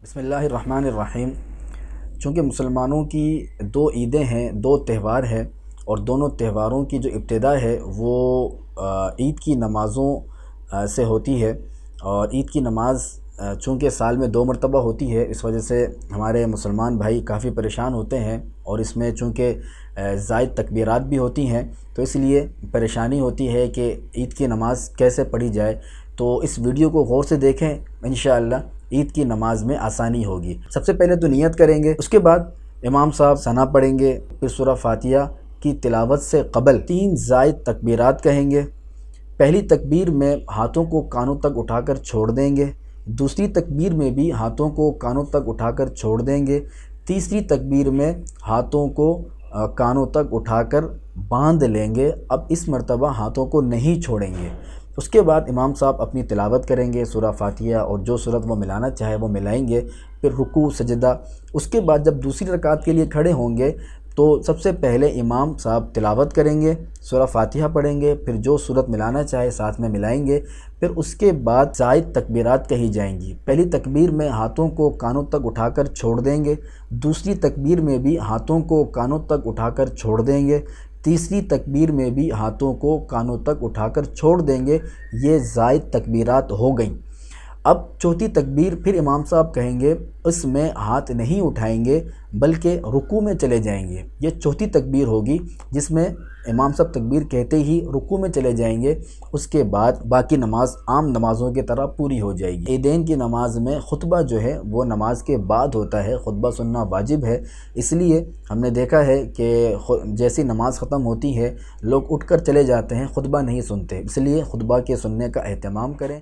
بسم اللہ الرحمن الرحیم۔ چونکہ مسلمانوں کی دو عیدیں ہیں، دو تہوار ہیں، اور دونوں تہواروں کی جو ابتدا ہے وہ عید کی نمازوں سے ہوتی ہے، اور عید کی نماز چونکہ سال میں 2 مرتبہ ہوتی ہے، اس وجہ سے ہمارے مسلمان بھائی کافی پریشان ہوتے ہیں، اور اس میں چونکہ زائد تکبیرات بھی ہوتی ہیں تو اس لیے پریشانی ہوتی ہے کہ عید کی نماز کیسے پڑھی جائے۔ تو اس ویڈیو کو غور سے دیکھیں، انشاءاللہ عید کی نماز میں آسانی ہوگی۔ سب سے پہلے تو نیت کریں گے، اس کے بعد امام صاحب ثنا پڑھیں گے، پھر سورہ فاتحہ کی تلاوت سے قبل 3 زائد تکبیرات کہیں گے۔ پہلی تکبیر میں ہاتھوں کو کانوں تک اٹھا کر چھوڑ دیں گے، دوسری تکبیر میں بھی ہاتھوں کو کانوں تک اٹھا کر چھوڑ دیں گے، تیسری تکبیر میں ہاتھوں کو کانوں تک اٹھا کر باندھ لیں گے۔ اب اس مرتبہ ہاتھوں کو نہیں چھوڑیں گے۔ اس کے بعد امام صاحب اپنی تلاوت کریں گے، سورہ فاتحہ اور جو سورت وہ ملانا چاہے وہ ملائیں گے، پھر رکوع سجدہ۔ اس کے بعد جب دوسری رکعت کے لیے کھڑے ہوں گے تو سب سے پہلے امام صاحب تلاوت کریں گے، سورہ فاتحہ پڑھیں گے، پھر جو سورت ملانا چاہے ساتھ میں ملائیں گے، پھر اس کے بعد زائد تکبیرات کہی جائیں گی۔ پہلی تکبیر میں ہاتھوں کو کانوں تک اٹھا کر چھوڑ دیں گے، دوسری تکبیر میں بھی ہاتھوں کو کانوں تک اٹھا کر چھوڑ دیں گے، تیسری تکبیر میں بھی ہاتھوں کو کانوں تک اٹھا کر چھوڑ دیں گے۔ یہ زائد تکبیرات ہو گئیں۔ اب چوتھی تکبیر پھر امام صاحب کہیں گے، اس میں ہاتھ نہیں اٹھائیں گے بلکہ رکوع میں چلے جائیں گے۔ یہ چوتھی تکبیر ہوگی جس میں امام صاحب تکبیر کہتے ہی رکوع میں چلے جائیں گے۔ اس کے بعد باقی نماز عام نمازوں کی طرح پوری ہو جائے گی۔ عیدین کی نماز میں خطبہ جو ہے وہ نماز کے بعد ہوتا ہے، خطبہ سننا واجب ہے، اس لیے ہم نے دیکھا ہے کہ جیسی نماز ختم ہوتی ہے لوگ اٹھ کر چلے جاتے ہیں، خطبہ نہیں سنتے، اس لیے خطبہ کے سننے کا اہتمام کریں۔